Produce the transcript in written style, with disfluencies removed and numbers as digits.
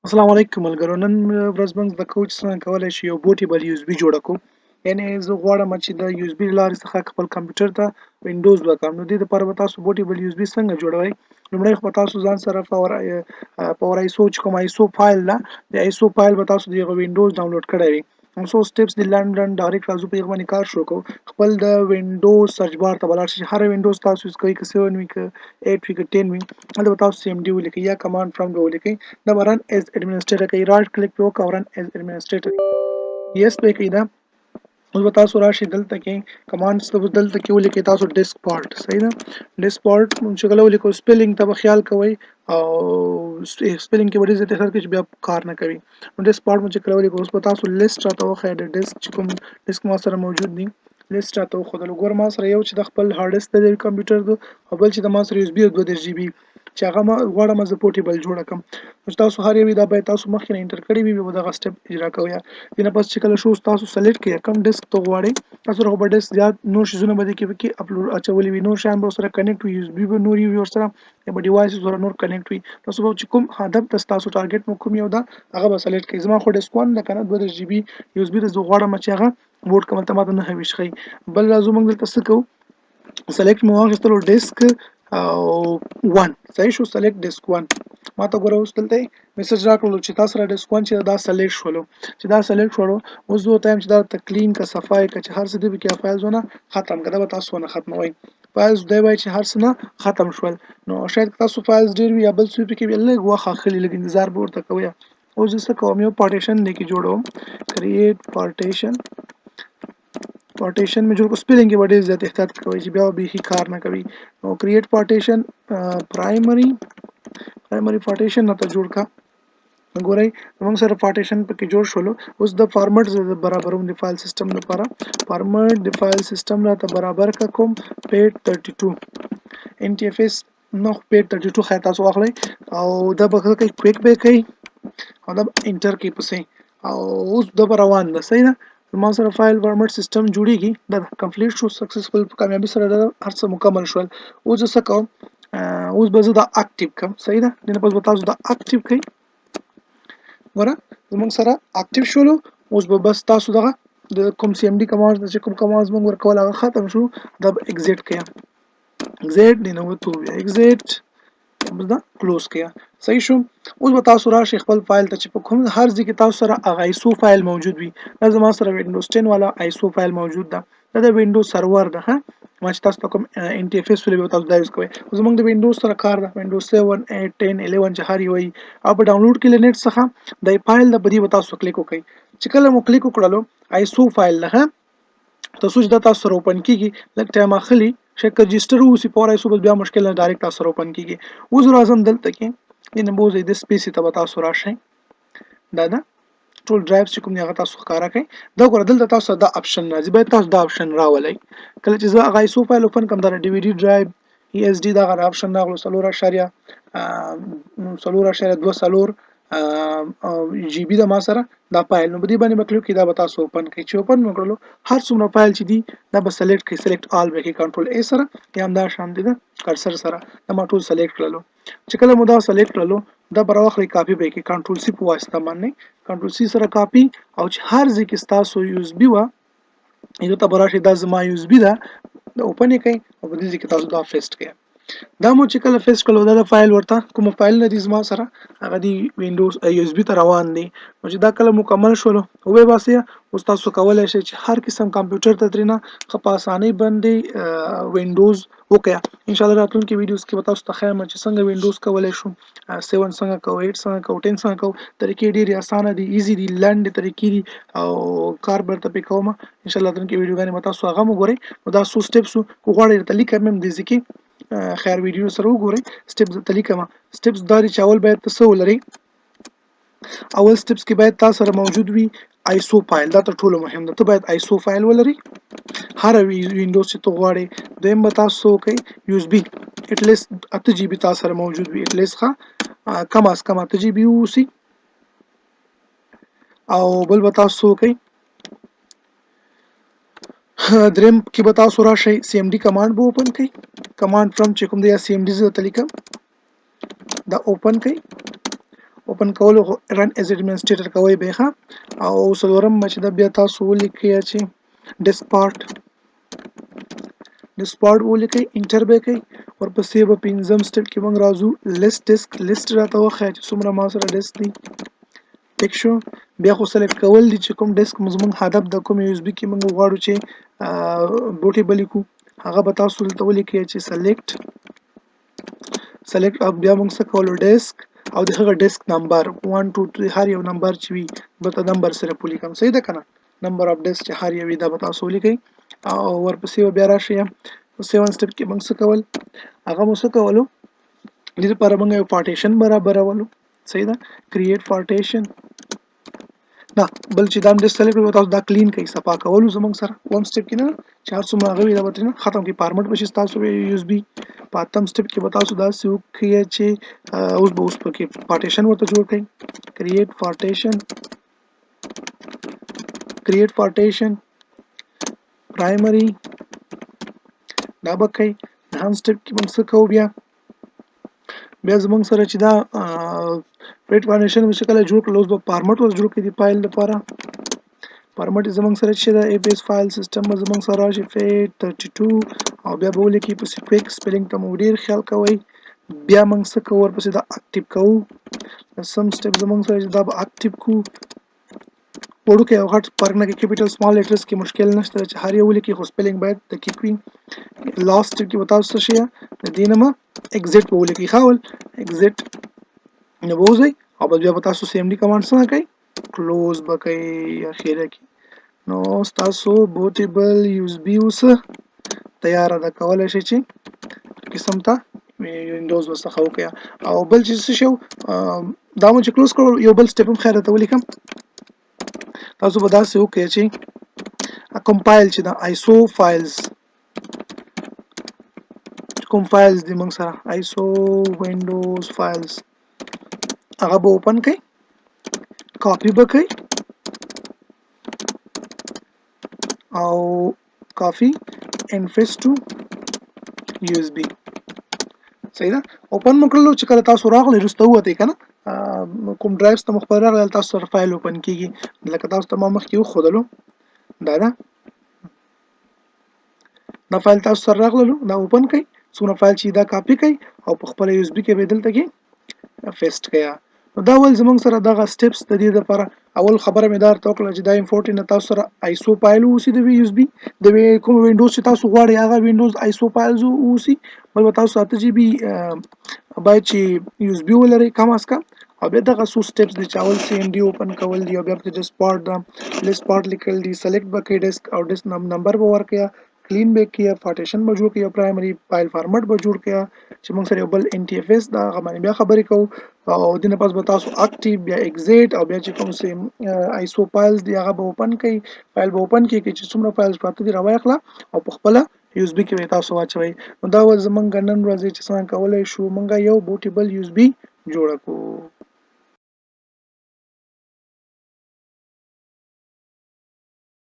السلام علیکم ملګرو. نن ورځ موږ زده کوو چې څنګه کولی شو یو بوټیبل یو اس بي جوړه کړو. یعنې زه غواړم چې د یو اس بي له لارې څخه خپل کمپیوټر ته وینډوز وکړم. نو دې دپاره به تاسو بوټیبل یو اس بي څنګه جوړوئ. لومړی خو به تاسو ځان سره پاور ایسو چې کوم ایسو فایل ده، د ایسو فایل به تاسو د هغه وینډوز ډاونلوډ کړی وي. څو سټیپس دي لنډ ډایرکټ راځو په هغه باندې کار شروع کوو. خپل د وینډوز سرچ بار ته به لاړ شئ. هر وینډوز تاسو یوز کوئ، که 7 وي که 8 وي که 10 وي، هلته به تاسو cmd ولیکئ یا کمانډ پرامپټ به ولیکئ. دا به رن ایز اډمنسټریټر کوي. رایټ کلیک پې وکړئ او رن ایز اډمنسټریټر یس پې کوي. دا اوس به تاسو راشئ دلته کې کمانډس ته به دلته کې ولیکئ تاسو diskpart. صحیح ده. diskpart چې کله ولیکو سپیلینګ ته به خیال کوئ او سپیلینګ کې به ډېر زیات احتیاط کوئ چې بیا کار نه کوي. نو diskpart مو چې کله ولیکو اوس به تاسو لیست راته وښایه د ډیسک چې کوم ډیسک ما سره موجود دي. لیست راته وښودلو. ګوره ما سره یو چې د خپل هارډ ډیسک د کمپیوټر دی او بل چې د ما سره یو اس بي 32 جی بي چې هغه ما غواړم زه پورټیبل جوړه کړم. نو تاسو هر یو دا باید تاسو مخکې نه انټر کړی وي، بیا به دغه سټپ اجرا کوئ. دې نه پس چې کله شو تاسو سلیکټ کړئ کوم ډیسک ته غواړئ. تاسو هغه به ډیسک زیات نور شیزونه به دې کې پکې اپلوډ اچولي وي، نور شیان به ورسره کنیکټ وي، یو اس بي به نور وي ورسره، یا به ډیوایس سره نور کنیکټ وي. تاسو به چې کوم هدف ته تاسو ټارګټ مو کوم یو ده هغه به سلیکټ کړئ. زما خو ډیسک 1 ده کنه 32 جی بي یو اس بي زه غواړم چې هغه بوټ کوم ته ماته 9 ښیي. بل راځو موږ دلته څه کوو، سلیکټ مو واخیستلو ډیسک او 1. صحیح شو. سلیکټ ډیسک 1 ما ته ګوره اوس دلته میسج راکړلو چې تاسو سره ډیسک 1 چې دا سلیکټ شولو. چې دا سلیکټ شولو اوس زه ورته وایم چې دا کلین که صفای که چې هر څه دی پکې فایلزونه ختم که. دا به تاسو ونه ختموئ. فایلز دی وایي چې هر څه نه ختم شول. نو شاید تاسو فایلز ډېر وي یا بل څه پکې وي، لږ وخت اخلي، لږ انتظار به ورته کوئ. اوس زه څه کوم، یو پارټیشن دی کې جوړوم. کریټ پارټیشن پارټیشن مې جوړ کړ. سپیلینګ کې به ډېر زیات احتیاط کوئ چې بیا بیخي کار نه کوي. نو کریټ پارټیشن پرایمري پارټیشن راته جوړ کړه. ګورئ موږ سره پارټیشن پکې جوړ شولو. اوس د فارمټ زه برابروم د فایل سیسټم لپاره. فارمټ د فایل سیسټم راته برابر کړه کوم پیډ 32 ان ټي اف اس نو پیډ 32 خای تاسو واخلئ او دا به کوي کویک به کوي او دا انټر کې پسې او اوس دا روان ده. صحیح ده. ما سره فایل فارمټ سیسټم جوړیږي. دا کمپلیټ شو سکسسفل، په کامیابی سره دا هر څه مکمل شول. اوس زه څه کوم، اوس به زه دا اکټیو کړم. صحیح ده. دې نه پس به تاسو دا اکټیو کړئ. ګوره زموږ سره اکټیو شولو. اوس به بس تاسو دغه د کوم سی ام ډي کمانډ چې کوم کمانډ موږ ورکول هغه ختم شو. دا به اگزیټ کړئ. اگزیټ دی نو تو اگزیټ بس دا کلوز کړئ. صحیح شو. اوس به تاسو راشئ خپل فایل ته چې په کوم هر ځای کې تاسو سره هغه ایسو فایل موجود وي. دا زما سره وینډوز 10 والا ایسو فایل موجود ده. دا د وینډوز سرور ده. ما چې تاسو ته کوم ان ټي اف اس ولې تاسو دا یوز کوئ. زموږ د وینډوز سره کار ده. وینډوز 7 8 10 11 چې هر یو وي او په ډاونلوډ کې لنیټ څخه د فایل د بدی به تاسو کلیک وکړئ. چې کله مو کلیک وکړلو ایسو فایل ده تاسو چې دا تاسو سره اوپن کیږي لږ ټایم اخلي. شک رجسټر وسی پور ایسو بس بیا مشکل نه ډایرکټ تاسو سره اوپن کیږي. اوس راځم دلته کې ان بوزي د سپیس ته تاسو راشئ. دا ټول ډرایوز چې کوم هغه تاسو ښکارا کړئ. دا ګوره دلته تاسو دا اپشن راځي، باید تاسو دا اپشن راولئ. کله چې زه هغه ایسو فایل اوپن کوم دا ډي وی ډي ډرایو ای اس ډي دا غره اپشن راغلو 4.2 جی بي د ما سره دا فایل. نو بدی باندې کلیک کړئ. دا به تاسو اوپن کړئ. چې اوپن وکړلو هر څومره فایل چې دي دا به سلیکټ کړئ. سلیکټ آل به کې کنټرول ای سره یا هم دا شان دي د کرسر سره دا ما ټول سلیکټ کړلو. چې کله مو دا سلیکټ کړلو دا به راوخلئ کاپي به کې کنټرول سی په واسطه باندې کنټرول سی سره کاپي او چې هر ځای کې تاسو یو اس بي وه یو ته براشي دا زما یو اس بي ده دا اوپن یې کړئ او په دې ځای کې تاسو دا پیسټ کړئ. دا مو چې کله پیسټ کړو دا د فایل ورته کوم فایل نه دي زما سره هغه دی وینډوز یو اس بي ته روان دي. نو چې دا کله مکمل شولو وې باسي اوس تاسو کولای شئ چې هر قسم کمپیوټر ته ترینه په اسانۍ باندې وینډوز وکړئ. ان شاء الله راتلونکي ویډیوز کې به تاسو ته ښیم چې څنګه وینډوز کولای شو 7 څنګه کوو 8 څنګه کوو 10 څنګه کوو. طریقې ډېرې اسانه دي، ایزي دي، لاندې طریقې دي او کار برته پې کوم. ان شاء الله راتلونکي ویډیوګانې به تاسو هغه وګورئ. نو دا څو سټیپس کو غواړئ ته لیکم هم دي ځکه خیر ویډیو سره وګورئ. سټیپس ته لیکم. سټیپس دا چې اول باید تاسو ولرئ. اول سټیپس کې باید تاسو سره موجود وي ایسو فایل. دا تر ټولو مهم ده. ته باید ایسو فایل ولرئ هر وینډوز چې ته غواړئ. دویم به تاسو کوئ یو اس بي اټلیست 8 جی بي تاسو سره موجود وي. اټلیست کم از کم 8 جی بي اوسي. او بل به تاسو کوئ دریم کې به تاسو راشئ سی ام ډي کمانډ به اوپن کړئ. کمانډ فرام چې کوم دی یا سی ام ډي زه ته لیکم دا اوپن کړئ. اوپن کولو رن ایز ایڈمنسټریټر کوي به ښه. او څلورم چې دا بیا تاسو ولیکئ چې ډیسکپارټ ولیکئ، انټر به کوئ. ورپسې به پنځم سټپ کې موږ راځو لیست راته وښایه چې څومره ما سره ډیسک دي. ټیک شو. بیا خو سلیکټ کول دي چې کوم ډیسک زموږ هدف د کوم یو اس بي کې موږ غواړو چې بوټیبل کړو، هغه به تاسو دلته ولیکئ چې سلیکټ او بیا موږ څه کولو ډیسک او د هغه ډیسک نمبر 1 2 3 هر یو نمبر چې وي به ته نمبر سره ولیکم. صحیح ده کنه؟ نمبر اف ډیسک چې هر یو وي دا به تاسو ولیکئ. او ورپسې بیا راشئ 7 سټپ کې موږ څه کول، هغه مو څه کولو، دې لپاره موږ یو پارټیشن برابرولو. صحیح ده؟ کریټ پارټیشن. دا بل چې دا ډیسک سلیکټ کړو تاسو دا کلین کوي، صفا کولو زموږ سره وم سټپ کې نه چې هر څومره هغه وي دا به ختم کړي، فارمټ بشي تاسو یو اس بي. په اتم سټپ کې به تاسو داسې وکړئ چې اوس پکې پارټیشن ورته جوړ کړئ. کریټ پارټیشن پرایمري دا به کوي. هم سټپ کې موږ څه کوو، بیا زموږ سره چې دا فیټ پارټیشن مې کله جوړ کړل، اوس به فارمټ ور جوړ کړي د فایل لپاره. فارمټ زموږ سره چې دا اف اس فایل سیستم زموږ سره راشي فیټ 32 او بیا به ولیکي په سپیک سپیلینګ ته مو ډیر خیال کوئ. بیا موږ څه کوو، ورپسې دا اکټیو کوو. سم سټپ زموږ سره چې دا به اکټیو کوو، وړوکی او غټ فرق نه کوي، کیپیټل سمال لیټرز کې مشکل نشته چې هر یو ولیکي، خو سپیلینګ باید دقیق وي. لاست سټپ کې به تاسو څه شي د دې نه ایگزیټ به ولیکئ، ښه ایگزیټ نه به وځئ او بیا به تاسو سی ام ډي کمانډ څنګه کوئ، کلوز به کوئ اخیره کې. نو ستاسو بوټیبل یو اس بي اوس تیاره ده، کولی شئ چې قسم ته وینډوز ورڅخه وکړئ. او بل چې څه شی دا مو چې کلوز کړو، یو بل سټپ هم خیر درته ولیکم. تاسو به داسې وکړئ چې کمپایل چې دا آیسو فایلز کوم فایلز دي موږ سره آیسو وینډوز فایلز هغه به اوپن کړئ، کاپی به کړئ او کافی انفیس ټو یو اس بي. صحیح ده؟ اوپن مو کړلو چې کله تاسو راغلی وروسته ووتئ که نه کوم ډرایوز ته مو خپل راغلی تاسو سره فایل اوپن کېږي. لکه تاسو ته ما مخکې وښودلو دا فایل تاسو سره راغللو، دا اوپن کړئ، څومره فایل چې دا کاپی کړئ او په خپله یو اس بي کې به یې دلته کې پیسټ کړئ. نو دا ول زموږ سره دغه سټپس د دې لپاره. اول خبره مې دا درته وکړه چې دا امپورټ نه تاسو سره آیسو فایل اوسي د یو اس بي، د کوم وینډوز چې تاسو غواړئ هغه وینډوز آیسو فایلز اوسي، بل به تاسو 8 جی بي باید چې یو اس بي ولرئ کم از کم. او بیا دغه څو سټپس دي چې اول سی ام ډي اوپن کول دي او بیا په ډیسکپارټ دا لیسپارټ لیکل دي، سلیکټ به کړئ ډیسک او ډیسک نمبر به ورکړئ، کلین به کړئ، پارټیشن به جوړ کړئ، پرایمري فایل فارمټ به جوړ کړئ چې موږ سره یو بل ان ټي اف اس دا هغه باندې بیا خبرې کوو. او دې نه پس به تاسو اکټیو بیا ایگزیټ او بیا چې کوم سیم آیسو فایلز دی هغه به اوپن کړئ، فایل به اوپن کړئ چې څومره فایلز پراته دي راوایخله او په خپله یو اس بي کې به تاسو واچوئ. نو دا ول زمونږ نن ورځې چې څنګه کولی شو موږ یو بوټیبل یو اس بي جوړه کړو.